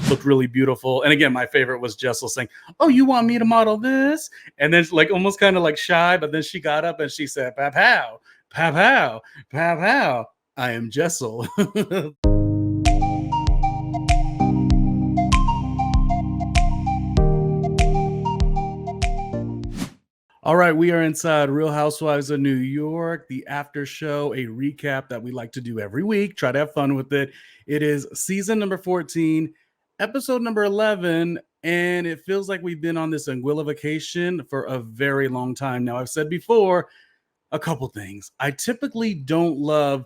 looked really beautiful. And again, my favorite was Jessel saying, "Oh, you want me to model this?" And then like almost kind of like shy, but then she got up and she said, "Pow pow, pow pow, pow pow. I am Jessel." All right, we are inside Real Housewives of New York, the after show, a recap that we like to do every week. Try to have fun with it. It is season number 14, episode number 11, and it feels like we've been on this Anguilla vacation for a very long time now. I've said before a couple things. I typically don't love,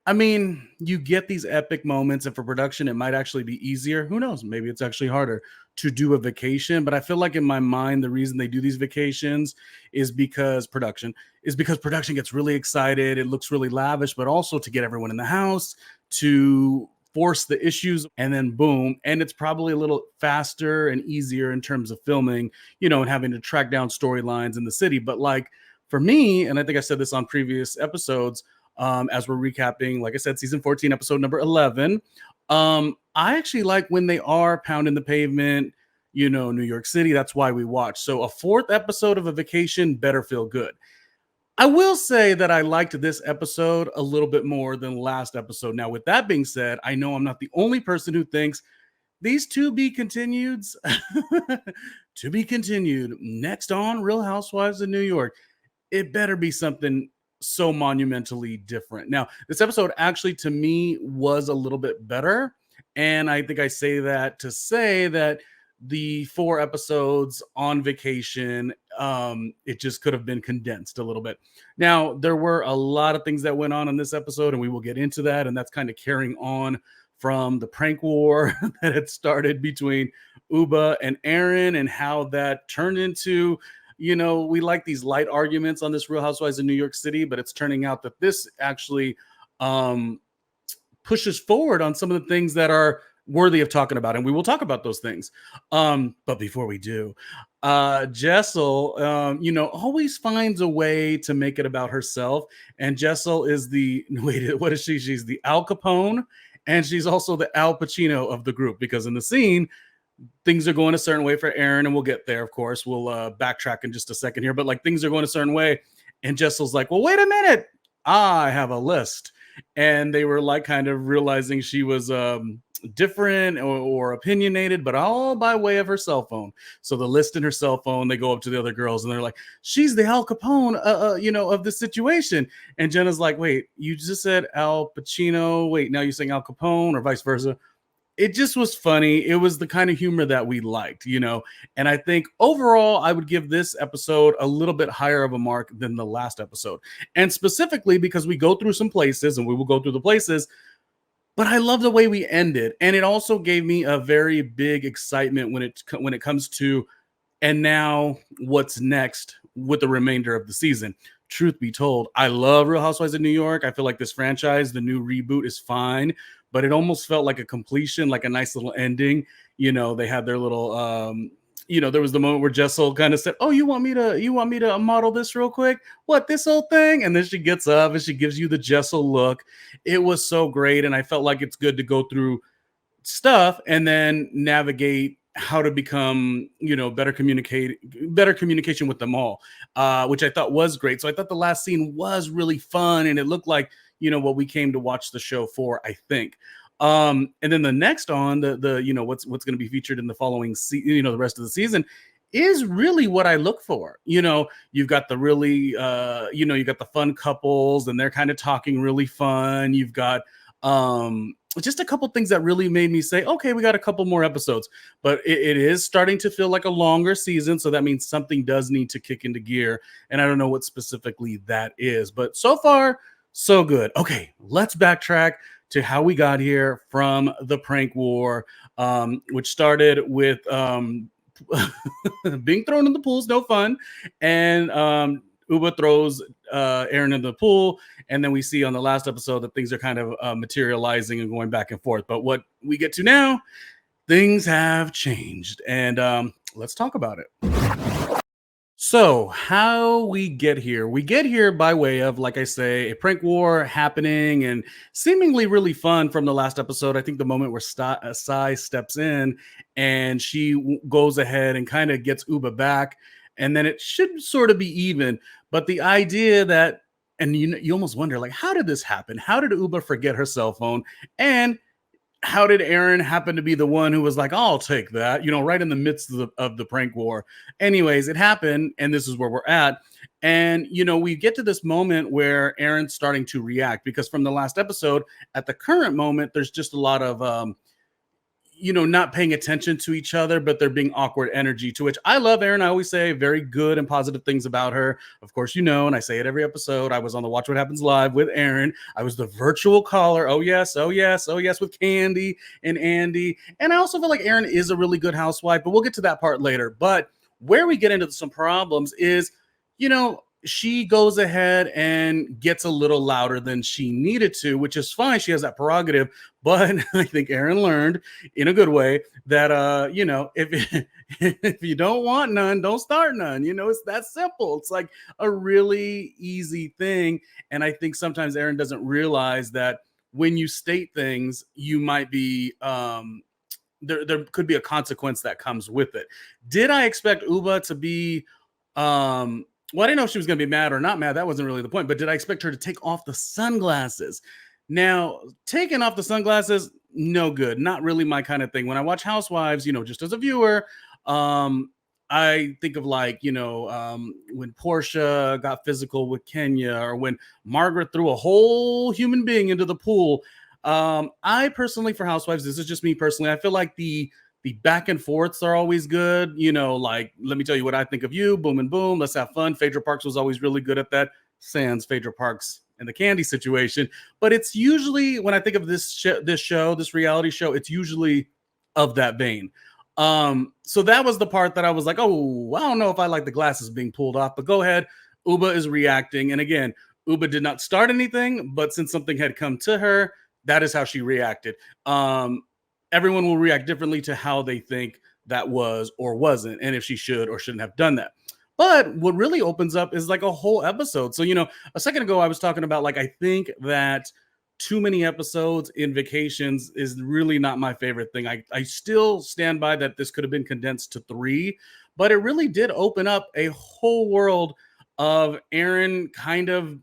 I mean, you get these epic moments, and for production, it might actually be easier. Who knows? Maybe it's actually harder to do a vacation. But I feel like in my mind, the reason they do these vacations is because production gets really excited. It looks really lavish, but also to get everyone in the house, to force the issues, and then boom. And it's probably a little faster and easier in terms of filming, and having to track down storylines in the city. But like for me, and I think I said this on previous episodes, as we're recapping, like I said, season 14, episode number 11. I actually like when they are pounding the pavement, New York City. That's why we watch. So a fourth episode of a vacation better feel good. I will say that I liked this episode a little bit more than last episode. Now, with that being said, I know I'm not the only person who thinks these to be continueds, to be continued next on Real Housewives of New York. It better be something so monumentally different. Now, this episode actually to me was a little bit better. And I think I say that to say that the 4 episodes on vacation, it just could have been condensed a little bit. Now, there were a lot of things that went on in this episode, and we will get into that. And that's kind of carrying on from the prank war that had started between Ubah and Erin, and how that turned into, we like these light arguments on this Real Housewives in New York City, but it's turning out that this actually pushes forward on some of the things that are worthy of talking about, and we will talk about those things. But before we do, Jessel, always finds a way to make it about herself, and Jessel is what is she? She's the Al Capone, and she's also the Al Pacino of the group, because in the scene, things are going a certain way for Erin, and we'll get there, of course. We'll backtrack in just a second here, but like things are going a certain way, and Jessel's like, "Well, wait a minute, I have a list." And they were like kind of realizing she was different or opinionated, but all by way of her cell phone. So the list in her cell phone, they go up to the other girls and they're like, "She's the Al Capone, of the situation." And Jenna's like, "Wait, you just said Al Pacino. Wait, now you're saying Al Capone," or vice versa. It just was funny. It was the kind of humor that we liked, and I think overall I would give this episode a little bit higher of a mark than the last episode, and specifically because we go through some places, and we will go through the places, but I love the way we ended. And it also gave me a very big excitement when it comes to, and now what's next with the remainder of the season. Truth be told, I love Real Housewives of New York. I feel like this franchise, the new reboot, is fine, but it almost felt like a completion, like a nice little ending. They had their little, there was the moment where Jessel kind of said, "Oh, you want me to model this real quick? What, this whole thing?" And then she gets up and she gives you the Jessel look. It was so great. And I felt like it's good to go through stuff and then navigate how to become, better communication with them all, which I thought was great. So I thought the last scene was really fun, and it looked like, what we came to watch the show for, I think. And then the next on the what's going to be featured in the following the rest of the season is really what I look for. You've got the really, you got the fun couples, and they're kind of talking really fun. You've got just a couple things that really made me say, okay, we got a couple more episodes, but it is starting to feel like a longer season. So that means something does need to kick into gear. And I don't know what specifically that is, but so far, so good. Okay, let's backtrack to how we got here from the prank war, which started with being thrown in the pool is no fun. And Ubah throws Erin in the pool, and then we see on the last episode that things are kind of materializing and going back and forth. But what we get to now, things have changed, and let's talk about it. So, how we get here? We get here by way of, like I say, a prank war happening and seemingly really fun from the last episode. I think the moment where Sai steps in and she goes ahead and kind of gets Ubah back, and then it should sort of be even. But the idea that, and you almost wonder, like, how did this happen? How did Ubah forget her cell phone? And how did Erin happen to be the one who was like, I'll take that, right in the midst of the prank war? Anyways, it happened, and this is where we're at. And, we get to this moment where Erin's starting to react because from the last episode, at the current moment, there's just a lot of not paying attention to each other, but there being awkward energy, to which I love Erin. I always say very good and positive things about her. Of course, and I say it every episode. I was on the Watch What Happens Live with Erin. I was the virtual caller. Oh, yes. Oh, yes. Oh, yes. With Candy and Andy. And I also feel like Erin is a really good housewife, but we'll get to that part later. But where we get into some problems is, she goes ahead and gets a little louder than she needed to, which is fine. She has that prerogative. But I think Erin learned in a good way that, if, if you don't want none, don't start none. It's that simple. It's like a really easy thing. And I think sometimes Erin doesn't realize that when you state things, you might be, there could be a consequence that comes with it. Did I expect Ubah to be, well, I didn't know if she was going to be mad or not mad. That wasn't really the point. But did I expect her to take off the sunglasses? Now, taking off the sunglasses, no good. Not really my kind of thing. When I watch Housewives, just as a viewer, I think of when Portia got physical with Kenya, or when Margaret threw a whole human being into the pool. I personally, for Housewives, this is just me personally, I feel like the back and forths are always good. Like, let me tell you what I think of you. Boom and boom. Let's have fun. Phaedra Parks was always really good at that. Sans Phaedra Parks and the Candy situation. But it's usually, when I think of this reality show, it's usually of that vein. So that was the part that I was like, oh, I don't know if I like the glasses being pulled off, but go ahead. Ubah is reacting. And again, Ubah did not start anything, but since something had come to her, that is how she reacted. Everyone will react differently to how they think that was or wasn't, and if she should or shouldn't have done that. But what really opens up is like a whole episode. So, a second ago I was talking about, like, I think that too many episodes in vacations is really not my favorite thing. I still stand by that this could have been condensed to 3, but it really did open up a whole world of Erin kind of,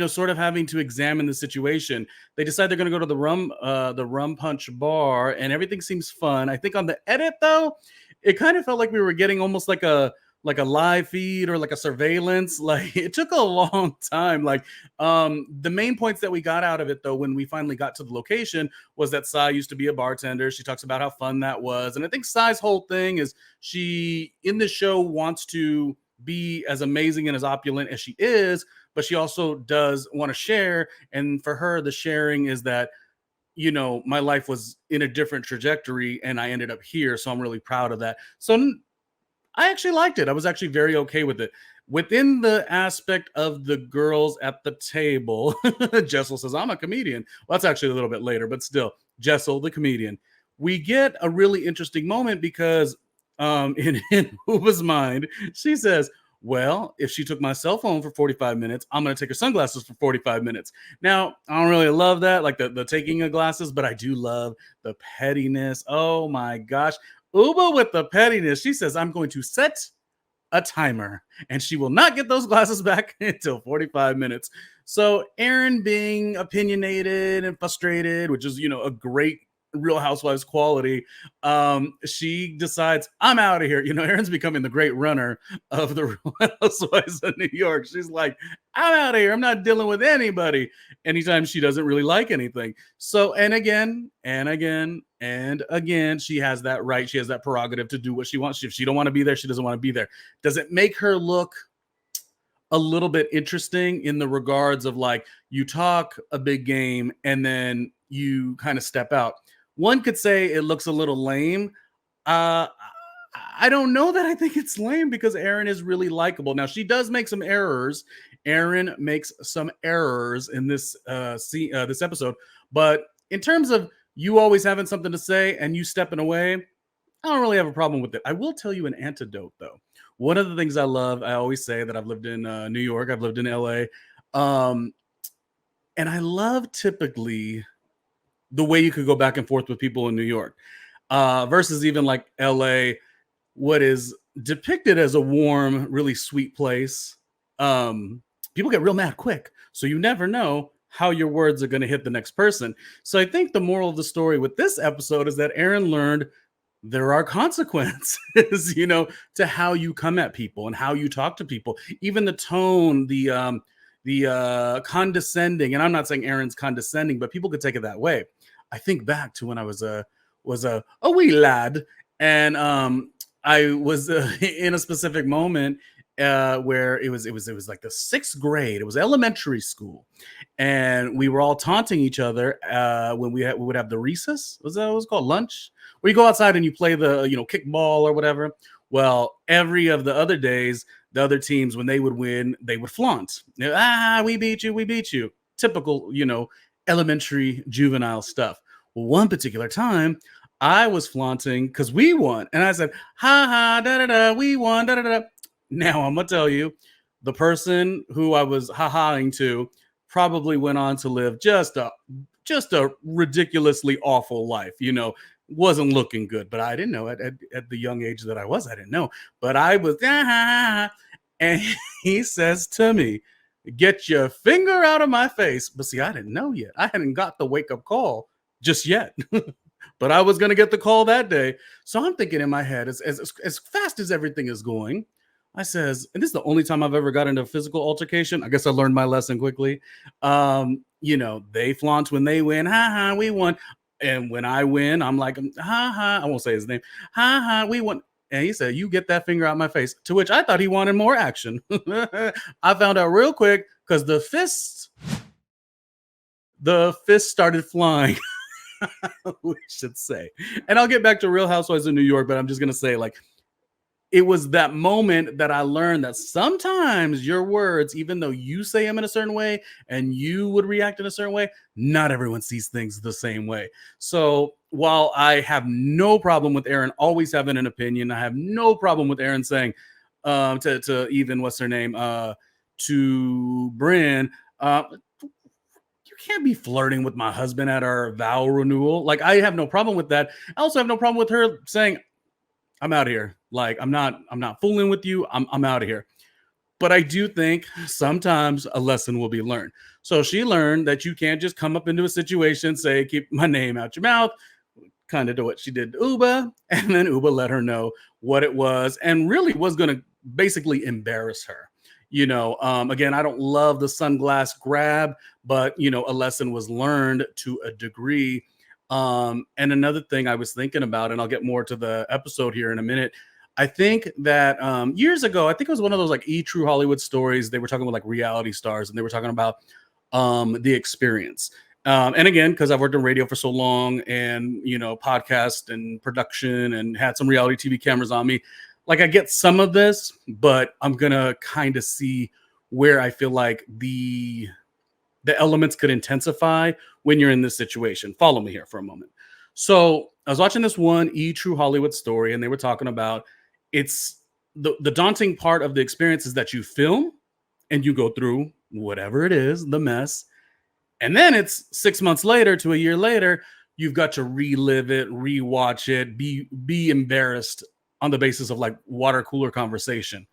sort of having to examine the situation. They decide they're going to go to the rum punch bar, and everything seems fun. I think on the edit, though, it kind of felt like we were getting almost like a live feed or like a surveillance. Like, it took a long time. Like, the main points that we got out of it, though, when we finally got to the location, was that Sai used to be a bartender. She talks about how fun that was. And I think Sai's whole thing is she, in this show, wants to be as amazing and as opulent as she is, but she also does want to share. And for her, the sharing is that, my life was in a different trajectory and I ended up here. So I'm really proud of that. So I actually liked it. I was actually very okay with it. Within the aspect of the girls at the table, Jessel says, I'm a comedian. Well, that's actually a little bit later, but still, Jessel, the comedian. We get a really interesting moment because in Ubah's mind, she says, well, if she took my cell phone for 45 minutes, I'm going to take her sunglasses for 45 minutes. Now, I don't really love that, like the taking of glasses, but I do love the pettiness. Oh my gosh. Ubah with the pettiness. She says, I'm going to set a timer and she will not get those glasses back until 45 minutes. So Erin, being opinionated and frustrated, which is, a great Real Housewives quality, she decides, I'm out of here. Erin's becoming the great runner of the Real Housewives of New York. She's like, I'm out of here. I'm not dealing with anybody anytime she doesn't really like anything. So, and again, she has that right. She has that prerogative to do what she wants. If she don't want to be there, she doesn't want to be there. Does it make her look a little bit interesting in the regards of, like, you talk a big game and then you kind of step out? One could say it looks a little lame. I don't know that I think it's lame because Erin is really likable. Now, she does make some errors. Erin makes some errors in this this episode. But in terms of you always having something to say and you stepping away, I don't really have a problem with it. I will tell you an antidote, though. one of the things I love, I always say that I've lived in New York, I've lived in LA, um, and I love typically the way you could go back and forth with people in New York versus even like LA, what is depicted as a warm, really sweet place. Um, People get real mad quick. So you never know how your words are going to hit the next person. So I think the moral of the story with this episode is that Erin learned there are consequences, to how you come at people and how you talk to people. Even the tone, the condescending, and I'm not saying Erin's condescending, but people could take it that way. I think back to when I was a wee lad, and I was in a specific moment where it was like the sixth grade. It was elementary school, and we were all taunting each other when we would have the recess. Was that what it was called? Lunch, where you go outside and you play the kickball or whatever. Well, every of the other days, the other teams, when they would win, they would flaunt. We beat you, we beat you. Typical, elementary juvenile stuff. Well, one particular time, I was flaunting because we won, and I said, "Ha ha, da da da, we won, da da da." Now I'm gonna tell you, the person who I was ha-haing to probably went on to live just a ridiculously awful life. Wasn't looking good, but I didn't know it at the young age that I was. I didn't know, but I was, and he says to me, "Get your finger out of my face." But see, I didn't know yet. I hadn't got the wake up call just yet. But I was going to get the call that day. So I'm thinking in my head, as fast as everything is going, I says, and this is the only time I've ever got into a physical altercation. I guess I learned my lesson quickly. They flaunt when they win. Ha ha, we won. And when I win, I'm like, ha ha, I won't say his name. Ha ha, we won. And he said, "You get that finger out my face." To which I thought he wanted more action. I found out real quick because the fists started flying. We should say. And I'll get back to Real Housewives of New York, but I'm just going to say, like, it was that moment that I learned that sometimes your words, even though you say them in a certain way and you would react in a certain way, not everyone sees things the same way. So while I have no problem with Erin always having an opinion, I have no problem with Erin saying to even, what's her name, to Brynn, "You can't be flirting with my husband at our vow renewal." Like, I have no problem with that. I also have no problem with her saying, "I'm out of here. Like, I'm not fooling with you. I'm out of here." But I do think sometimes a lesson will be learned. So she learned that you can't just come up into a situation, say, "Keep my name out your mouth," kind of to what she did to Ubah. And then Ubah let her know what it was and really was going to basically embarrass her. Again, I don't love the sunglass grab, but, a lesson was learned to a degree. And another thing I was thinking about, and I'll get more to the episode here in a minute. I think that years ago, I think it was one of those like True Hollywood stories. They were talking about like reality stars, and they were talking about the experience. And again, because I've worked in radio for so long, and podcast and production, and had some reality TV cameras on me, like, I get some of this, but I'm gonna kind of see where I feel like the elements could intensify when you're in this situation. Follow me here for a moment. So I was watching this one True Hollywood story, and they were talking about it's the daunting part of the experience is that you film and you go through whatever it is, the mess. And then it's 6 months later to a year later, you've got to relive it, rewatch it, be embarrassed on the basis of like water cooler conversation.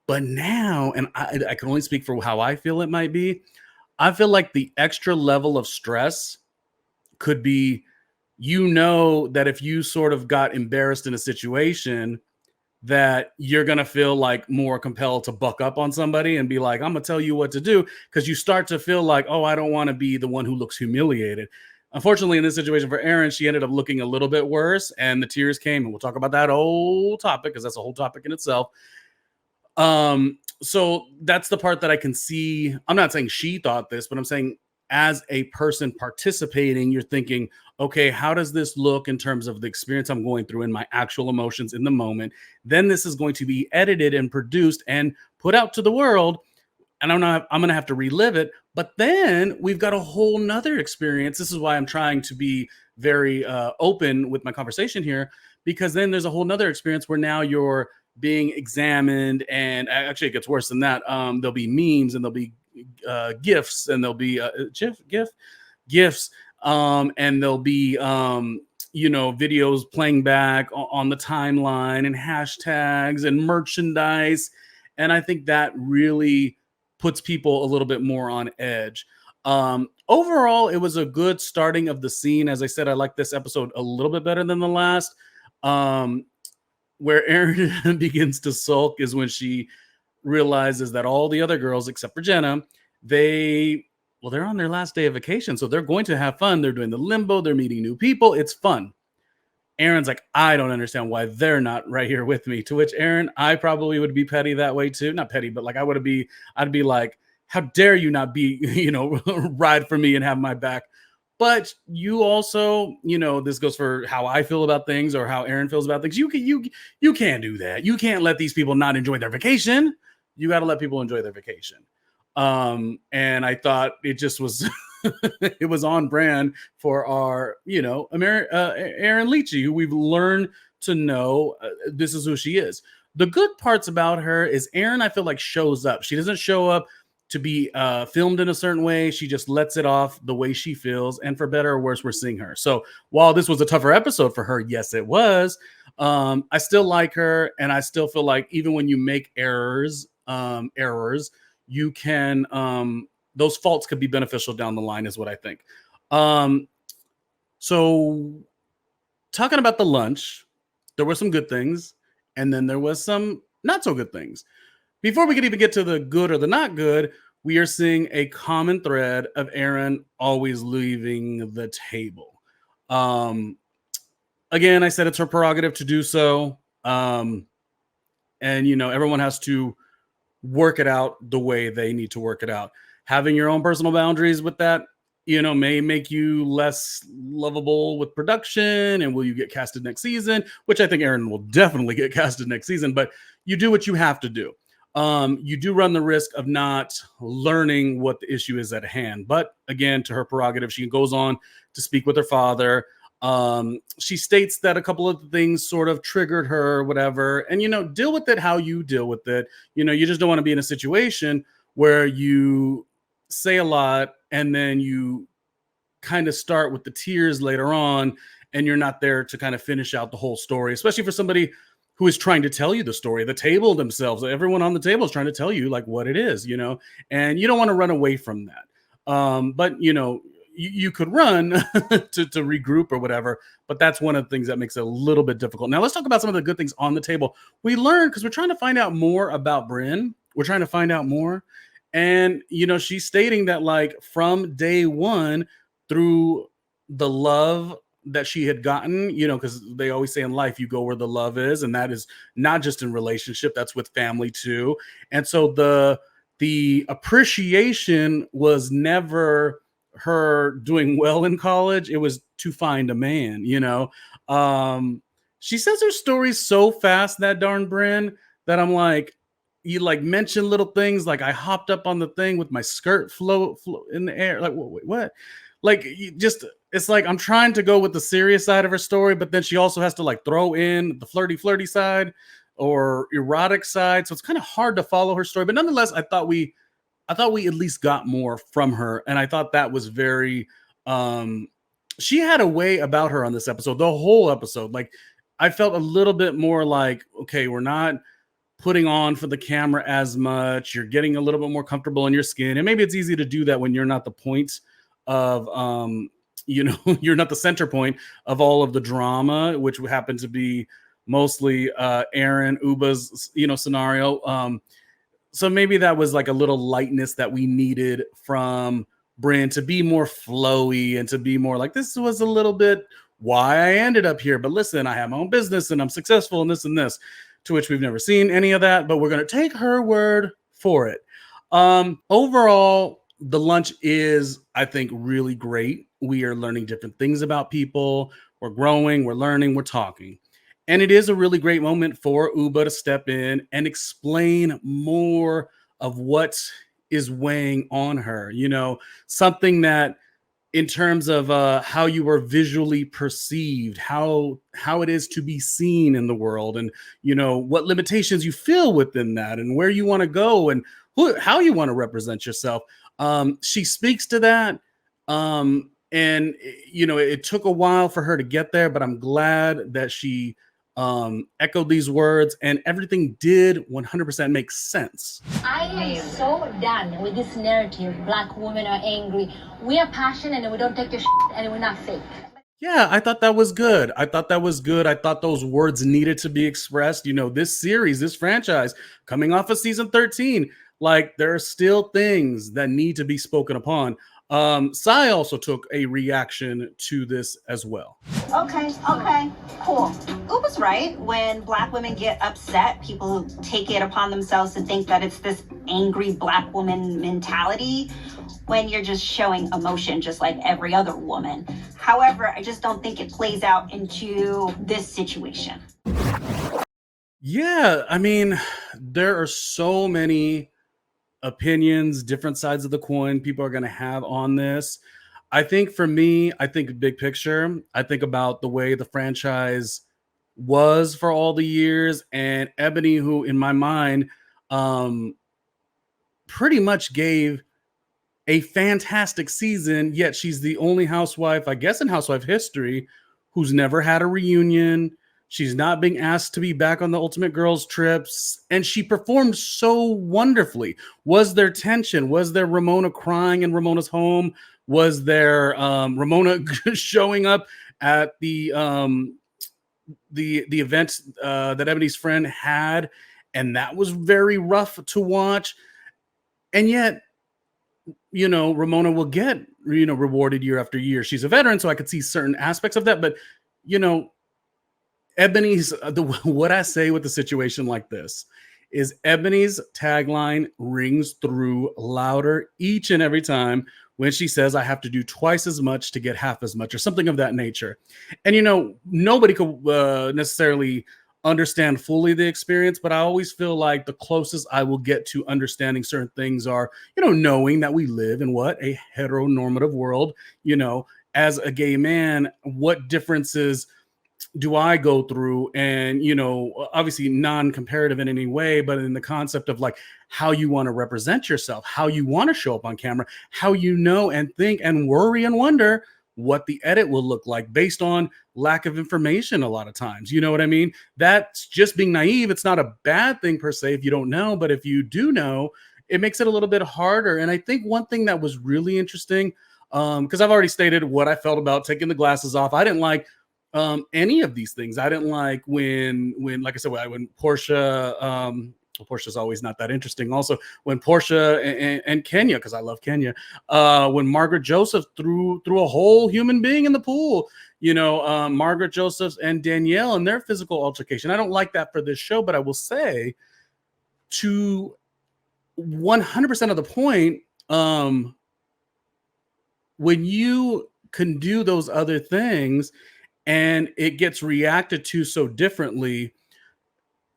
But now, and I can only speak for how I feel it might be, I feel like the extra level of stress could be, that if you sort of got embarrassed in a situation, that you're going to feel like more compelled to buck up on somebody and be like, "I'm going to tell you what to do," because you start to feel like, "Oh, I don't want to be the one who looks humiliated." Unfortunately, in this situation for Erin, she ended up looking a little bit worse, and the tears came, and we'll talk about that whole topic because that's a whole topic in itself. So that's the part that I can see. I'm not saying she thought this, but I'm saying as a person participating, you're thinking, okay, how does this look in terms of the experience I'm going through and my actual emotions in the moment? Then this is going to be edited and produced and put out to the world. And I'm going to have to relive it. But then we've got a whole nother experience. This is why I'm trying to be very open with my conversation here, because then there's a whole nother experience where now you're being examined, and actually it gets worse than that. There'll be memes, and there'll be gifs, and there'll be gifs, and there'll be videos playing back on the timeline, and hashtags and merchandise, and I think that really puts people a little bit more on edge. Overall, it was a good starting of the scene. As I said, I like this episode a little bit better than the last. um where Erin begins to sulk is when she realizes that all the other girls, except for Jenna, they well, they're on their last day of vacation, so they're going to have fun. They're doing the limbo, they're meeting new people. It's fun. Erin's like, I don't understand why they're not right here with me. To which Erin, I probably would be petty that way too. Not petty, but like I'd be like, how dare you not be, ride for me and have my back. But you also, this goes for how I feel about things or how Erin feels about things. You can't do that. You can't let these people not enjoy their vacation. You got to let people enjoy their vacation. And I thought it just was it was on brand for our, Erin Lichy, who we've learned to know. This is who she is. The good parts about her is Erin, I feel like, shows up. She doesn't show up to be filmed in a certain way. She just lets it off the way she feels, and for better or worse, we're seeing her. So while this was a tougher episode for her, yes, it was. I still like her, and I still feel like even when you make errors, you can those faults could be beneficial down the line, is what I think. So talking about the lunch, there were some good things, and then there was some not so good things. Before we could even get to the good or the not good, we are seeing a common thread of Erin always leaving the table. Again, I said it's her prerogative to do so. And, everyone has to work it out the way they need to work it out. Having your own personal boundaries with that, may make you less lovable with production. And will you get casted next season? Which I think Erin will definitely get casted next season, but you do what you have to do. You do run the risk of not learning what the issue is at hand. But again, to her prerogative, she goes on to speak with her father. She states that a couple of things sort of triggered her, whatever, and, deal with it how you deal with it. You just don't want to be in a situation where you say a lot and then you kind of start with the tears later on, and you're not there to kind of finish out the whole story, especially for somebody who is trying to tell you the story. The table themselves, everyone on the table is trying to tell you like what it is, and you don't want to run away from that. But you could run to regroup or whatever, but that's one of the things that makes it a little bit difficult. Now let's talk about some of the good things on the table. We learned, because we're trying to find out more about Brynn. We're trying to find out more. And, she's stating that like from day one, through the love that she had gotten, because they always say in life, you go where the love is. And that is not just in relationship, that's with family too. And so the appreciation was never her doing well in college. It was to find a man, she says her story so fast, that darn Brynn, that I'm like, you like mention little things like I hopped up on the thing with my skirt float in the air. Like, wait, what? Like, it's like I'm trying to go with the serious side of her story, but then she also has to like throw in the flirty side or erotic side. So it's kind of hard to follow her story. But nonetheless, I thought we at least got more from her. And I thought that was very, she had a way about her on this episode, the whole episode. Like, I felt a little bit more like, okay, we're not putting on for the camera as much. You're getting a little bit more comfortable in your skin. And maybe it's easy to do that when you're not the point of, you're not the center point of all of the drama, which would happen to be mostly Erin, Ubah's, scenario. So maybe that was like a little lightness that we needed from Brynn, to be more flowy and to be more like, this was a little bit why I ended up here. But listen, I have my own business and I'm successful in this and this, to which we've never seen any of that, but we're going to take her word for it. Overall, the lunch is, I think, really great. We are learning different things about people. We're growing, we're learning, we're talking. And it is a really great moment for Ubah to step in and explain more of what is weighing on her. Something that in terms of how you are visually perceived, how it is to be seen in the world, and what limitations you feel within that, and where you want to go, and how you want to represent yourself. She speaks to that, and it took a while for her to get there, but I'm glad that she echoed these words, and everything did 100% make sense. I am so done with this narrative. Black women are angry. We are passionate and we don't take your shit and we're not fake. Yeah, I thought that was good. I thought that was good. I thought those words needed to be expressed. This series, this franchise, coming off of season 13, like there are still things that need to be spoken upon. Sai also took a reaction to this as well. Okay, cool. Ubah's right. When Black women get upset, people take it upon themselves to think that it's this angry Black woman mentality when you're just showing emotion just like every other woman. However, I just don't think it plays out into this situation. Yeah, I mean, there are so many opinions, different sides of the coin people are going to have on this. I think for me, I think big picture, I think about the way the franchise was for all the years, and Ebony, who in my mind pretty much gave a fantastic season, yet she's the only housewife, I guess, in housewife history who's never had a reunion. She's not being asked to be back on the Ultimate Girls trips, and she performed so wonderfully. Was there tension? Was there Ramona crying in Ramona's home? Was there Ramona showing up at the event that Ebony's friend had, and that was very rough to watch? And yet, Ramona will get rewarded year after year. She's a veteran, so I could see certain aspects of that, but Ebony's what I say with a situation like this is Ebony's tagline rings through louder each and every time when she says, I have to do twice as much to get half as much, or something of that nature. And nobody could necessarily understand fully the experience, but I always feel like the closest I will get to understanding certain things are knowing that we live in a heteronormative world. As a gay man, what differences do I go through? And obviously non-comparative in any way, but in the concept of like how you want to represent yourself, how you want to show up on camera, how and think and worry and wonder what the edit will look like based on lack of information a lot of times. You know what I mean? That's just being naive. It's not a bad thing per se if you don't know, but if you do know, it makes it a little bit harder. And I think one thing that was really interesting, because I've already stated what I felt about taking the glasses off. I didn't like any of these things. I didn't like when like I said, when Portia, Portia's always not that interesting. Also, when Portia and Kenya, because I love Kenya, when Margaret Joseph threw a whole human being in the pool, Margaret Joseph and Danielle and their physical altercation. I don't like that for this show, but I will say to 100% of the point, when you can do those other things and it gets reacted to so differently,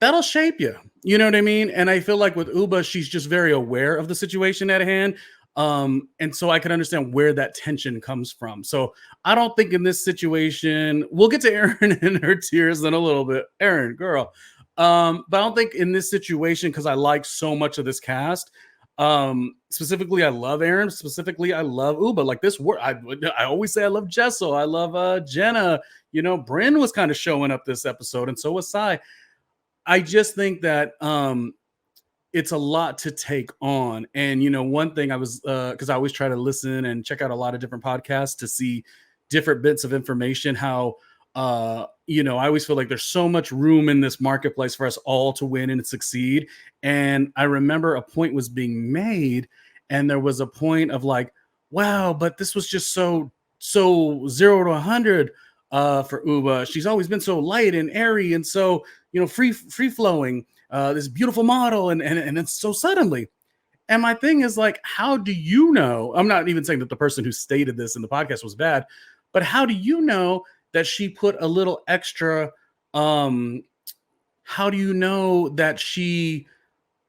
that'll shape you. You know what I mean? And I feel like with Ubah, she's just very aware of the situation at hand. And so I can understand where that tension comes from. So I don't think in this situation, we'll get to Erin and her tears in a little bit. Erin, girl. But I don't think in this situation, because I like so much of this cast, specifically I love Erin, specifically I love Ubah. Like this word, I always say I love Jessel, I love Jenna. Brynn was kind of showing up this episode, and so was Sai. I just think that it's a lot to take on. And one thing I was because I always try to listen and check out a lot of different podcasts to see different bits of information, how I always feel like there's so much room in this marketplace for us all to win and succeed. And I remember a point was being made, and there was a point of like, wow, but this was just so 0 to 100 for Ubah. She's always been so light and airy and so free flowing, this beautiful model, and it's so suddenly. And my thing is like, how do you know? I'm not even saying that the person who stated this in the podcast was bad, but how do you know that she put a little extra? How do you know that she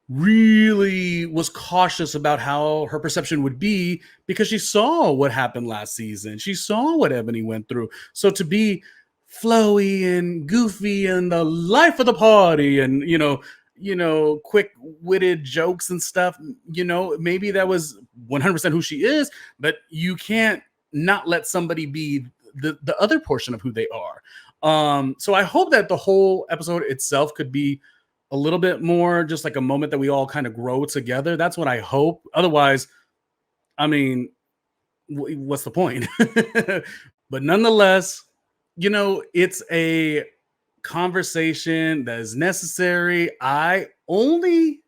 really was cautious about how her perception would be because she saw what happened last season. She saw what Ebony went through. So to be flowy and goofy and the life of the party and, quick-witted jokes and stuff, maybe that was 100% who she is, but you can't not let somebody be the other portion of who they are. So I hope that the whole episode itself could be a little bit more just like a moment that we all kind of grow together. That's what I hope. Otherwise, I mean, what's the point? But nonetheless, it's a conversation that is necessary. I only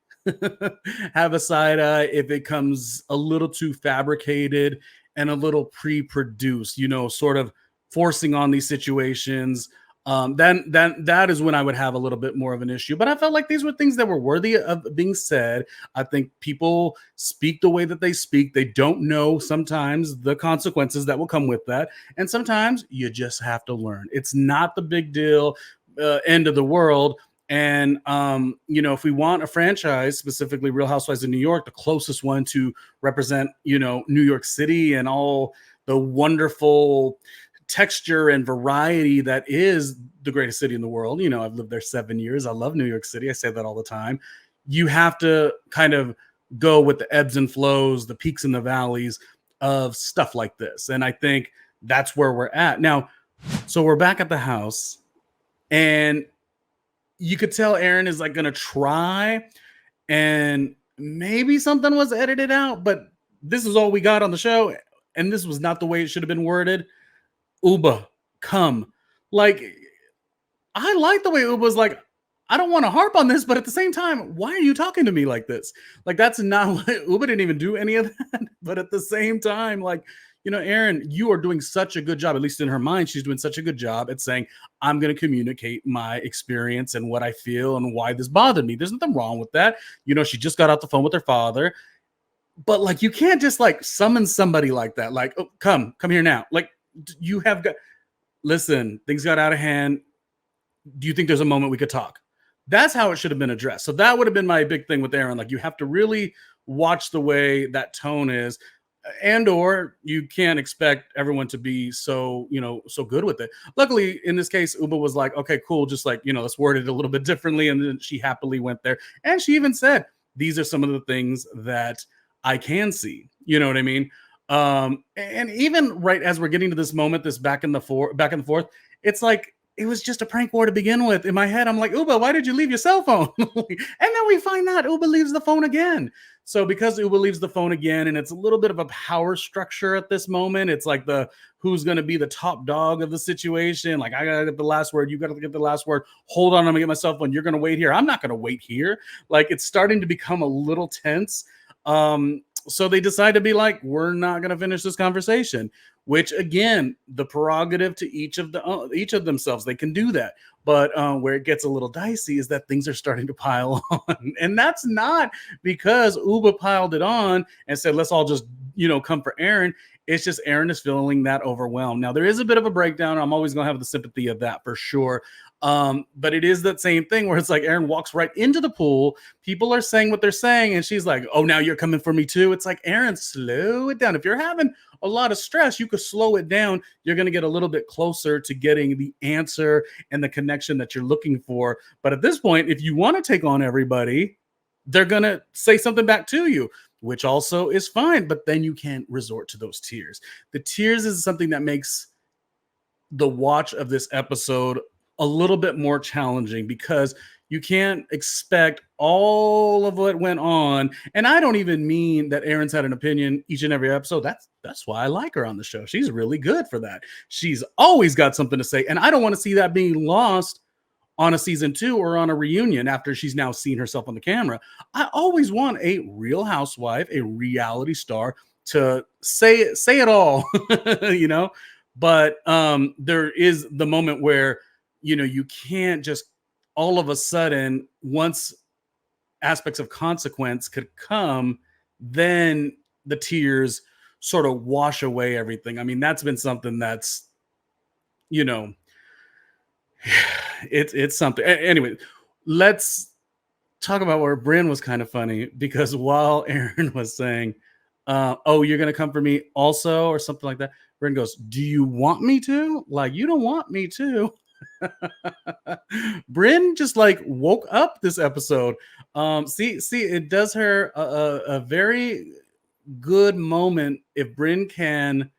have a side eye if it comes a little too fabricated and a little pre-produced, sort of forcing on these situations. Then that is when I would have a little bit more of an issue. But I felt like these were things that were worthy of being said. I think people speak the way that they speak. They don't know sometimes the consequences that will come with that. And sometimes you just have to learn. It's not the big deal, end of the world. And, if we want a franchise, specifically Real Housewives of New York, the closest one to represent, New York City and all the wonderful texture and variety that is the greatest city in the world. I've lived there 7 years. I love New York City. I say that all the time. You have to kind of go with the ebbs and flows, the peaks and the valleys of stuff like this. And I think that's where we're at now. So we're back at the house and you could tell Erin is like going to try and maybe something was edited out, but this is all we got on the show. And this was not the way it should have been worded. Ubah, come. Like, I like the way Ubah's like, I don't want to harp on this, but at the same time, why are you talking to me like this? Like, that's not what Ubah didn't even do any of that. But at the same time, like, Erin, you are doing such a good job, at least in her mind, she's doing such a good job at saying, I'm going to communicate my experience and what I feel and why this bothered me. There's nothing wrong with that. She just got off the phone with her father. But like, you can't just like summon somebody like that. Like, oh, come here now. Like, you have got, listen, things got out of hand. Do you think there's a moment we could talk? That's how it should have been addressed. So that would have been my big thing with Erin. Like, you have to really watch the way that tone is, and or you can't expect everyone to be so good with it. Luckily, in this case, Ubah was like, okay, cool, just like, let's word it a little bit differently. And then she happily went there. And she even said, these are some of the things that I can see. You know what I mean? And even right as we're getting to this moment, this back and forth, it's like, it was just a prank war to begin with. In my head, I'm like, Ubah, why did you leave your cell phone? And then we find out Ubah leaves the phone again. So because Ubah leaves the phone again, and it's a little bit of a power structure at this moment, it's like who's going to be the top dog of the situation. Like, I got to get the last word. You got to get the last word. Hold on, I'm going to get my cell phone. You're going to wait here. I'm not going to wait here. Like, it's starting to become a little tense. So they decide to be like, we're not going to finish this conversation, which again, the prerogative to each of themselves, they can do that. But where it gets a little dicey is that things are starting to pile on. And that's not because Ubah piled it on and said, let's all just, come for Erin. It's just Erin is feeling that overwhelmed. Now, there is a bit of a breakdown. I'm always going to have the sympathy of that for sure. But it is that same thing where it's like Erin walks right into the pool. People are saying what they're saying. And she's like, oh, now you're coming for me too. It's like, Erin, slow it down. If you're having a lot of stress, you could slow it down. You're going to get a little bit closer to getting the answer and the connection that you're looking for. But at this point, if you want to take on everybody, they're going to say something back to you, which also is fine. But then you can't resort to those tears. The tears is something that makes the watch of this episode a little bit more challenging because you can't expect all of what went on. And I don't even mean that Erin's had an opinion each and every episode. That's why I like her on the show. She's really good for that. She's always got something to say. And I don't want to see that being lost on a season 2 or on a reunion after she's now seen herself on the camera. I always want a real housewife, a reality star to say it all, But there is the moment where, you can't just all of a sudden, once aspects of consequence could come, then the tears sort of wash away everything. I mean, that's been something that's, it's something. Anyway, let's talk about where Brynn was kind of funny, because while Erin was saying, oh, you're gonna come for me also, or something like that, Brynn goes, do you want me to? Like, you don't want me to. Brynn just like woke up this episode. See, it does her a very good moment if Brynn can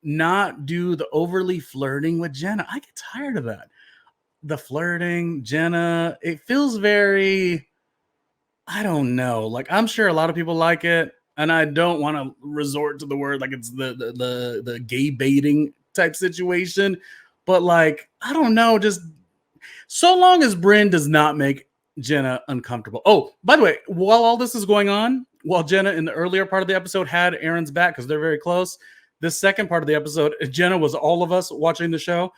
not do the overly flirting with Jenna. I get tired of that. The flirting, Jenna, it feels very, I don't know. Like, I'm sure a lot of people like it, and I don't want to resort to the word like it's the gay baiting type situation, but like, I don't know, just so long as Brynn does not make Jenna uncomfortable. Oh, by the way, while all this is going on, while Jenna in the earlier part of the episode had Erin's back because they're very close, this second part of the episode, Jenna was all of us watching the show.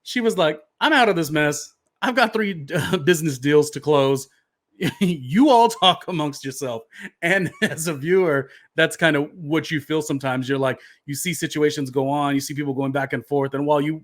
She was like, I'm out of this mess. I've got 3 business deals to close. You all talk amongst yourself. And as a viewer, that's kind of what you feel sometimes. You're like, you see situations go on, you see people going back and forth, and while you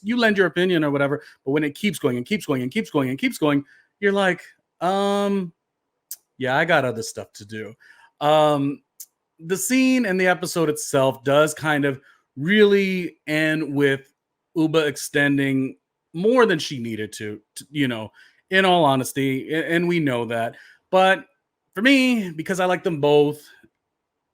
lend your opinion or whatever, but when it keeps going and keeps going and keeps going and keeps going, you're like, yeah, I got other stuff to do. The scene and the episode itself does kind of really end with Ubah extending more than she needed to, in all honesty, and we know that. But for me, because I like them both,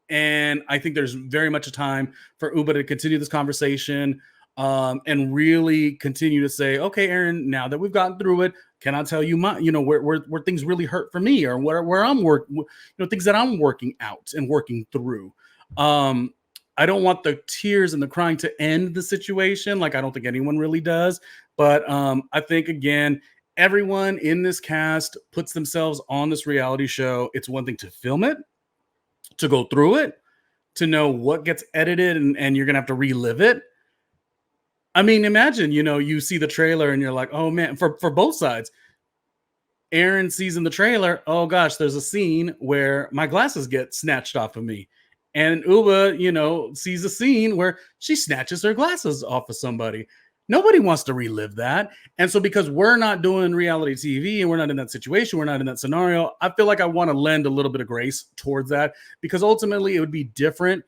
and I think there's very much a time for Ubah to continue this conversation, and really continue to say, okay, Erin, now that we've gotten through it, can I tell you my, where things really hurt for me, or where I'm working, things that I'm working out and working through. I don't want the tears and the crying to end the situation. Like, I don't think anyone really does. But I think, again, everyone in this cast puts themselves on this reality show. It's one thing to film it, to go through it, to know what gets edited, and you're going to have to relive it. I mean, imagine, you see the trailer and you're like, oh man, for both sides. Erin sees in the trailer, oh gosh, there's a scene where my glasses get snatched off of me. And Ubah, sees a scene where she snatches her glasses off of somebody. Nobody wants to relive that. And so because we're not doing reality TV and we're not in that situation, we're not in that scenario, I feel like I want to lend a little bit of grace towards that, because ultimately it would be different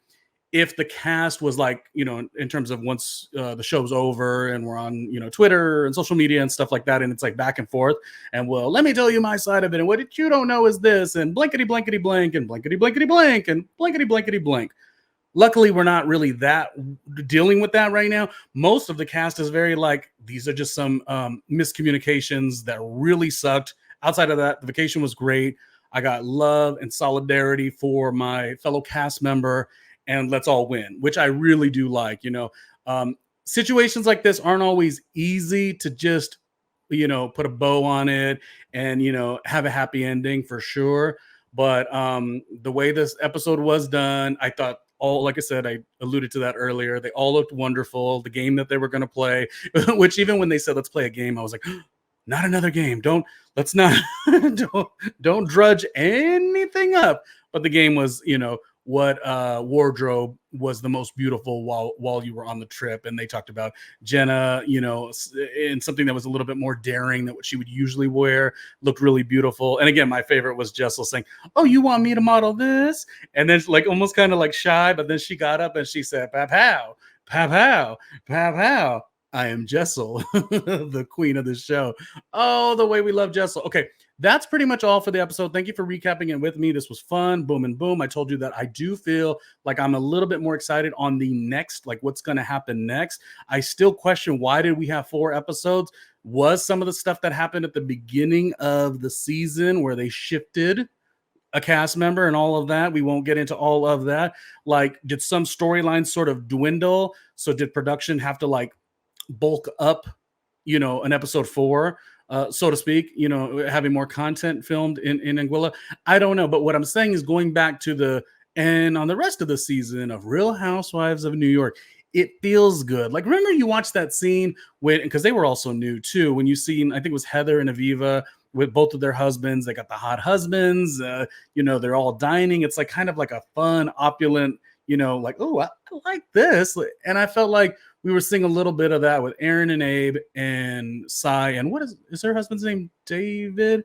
if the cast was like, in terms of once the show's over and we're on, Twitter and social media and stuff like that, and it's like back and forth, and well, let me tell you my side of it, and what you don't know is this, and blankety blankety blank, and blankety blankety blank, and blankety blankety blank. Luckily, we're not really that dealing with that right now. Most of the cast is very like, these are just some miscommunications that really sucked. Outside of that, the vacation was great. I got love and solidarity for my fellow cast member, and let's all win, which I really do like. Situations like this aren't always easy to just, put a bow on it and, have a happy ending for sure. But the way this episode was done, I thought, like I said, I alluded to that earlier, they all looked wonderful. The game that they were going to play, which even when they said, let's play a game, I was like, not another game. Let's not, don't drudge anything up. But the game was, what wardrobe was the most beautiful while you were on the trip. And they talked about Jenna, in something that was a little bit more daring than what she would usually wear, looked really beautiful. And again, my favorite was Jessel saying, oh, you want me to model this? And then like almost kind of like shy, but then she got up and she said, pow, pow, pow, pow, pow, pow. I am Jessel, the queen of this show. Oh, the way we love Jessel. Okay, that's pretty much all for the episode. Thank you for recapping it with me. This was fun. Boom and boom. I told you that I do feel like I'm a little bit more excited on the next, like what's going to happen next. I still question, why did we have 4 episodes? Was some of the stuff that happened at the beginning of the season where they shifted a cast member and all of that? We won't get into all of that. Like, did some storylines sort of dwindle? So did production have to like bulk up, an episode 4, so to speak, having more content filmed in Anguilla? I don't know. But what I'm saying is, going back to and on the rest of the season of Real Housewives of New York, it feels good. Like, remember you watched that scene because they were also new too, when you seen, I think it was Heather and Aviva with both of their husbands. They got the hot husbands, they're all dining. It's like kind of like a fun, opulent, like, oh, I like this. And I felt like we were seeing a little bit of that with Erin and Abe and Sai. And what is her husband's name? David?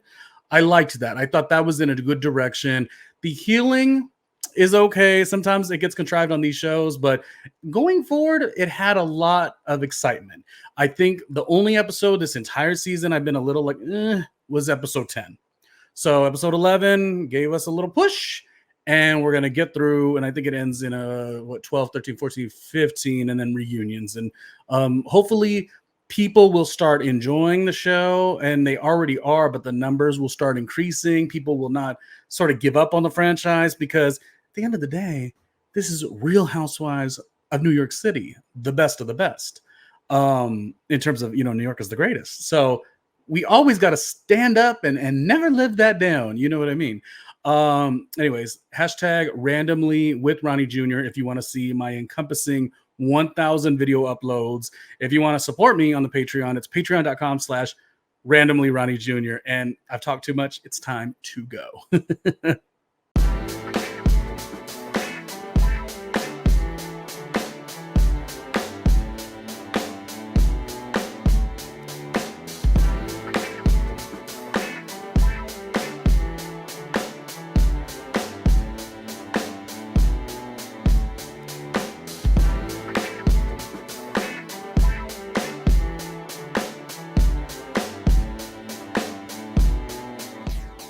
I liked that. I thought that was in a good direction. The healing is okay. Sometimes it gets contrived on these shows, but going forward, it had a lot of excitement. I think the only episode this entire season I've been a little like, was episode 10. So episode 11 gave us a little push, and we're going to get through, and I think it ends in 12, 13, 14, 15, and then reunions. And hopefully people will start enjoying the show, and they already are, but the numbers will start increasing. People will not sort of give up on the franchise, because at the end of the day, this is Real Housewives of New York City, the best of the best, in terms of, New York is the greatest. So we always got to stand up and never live that down. You know what I mean? Anyways, hashtag randomly with Ronnie Jr. if you want to see my encompassing 1,000 video uploads. If you want to support me on the Patreon, it's patreon.com/randomly Ronnie Jr. And I've talked too much. It's time to go.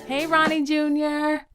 Hey, Ronnie Jr.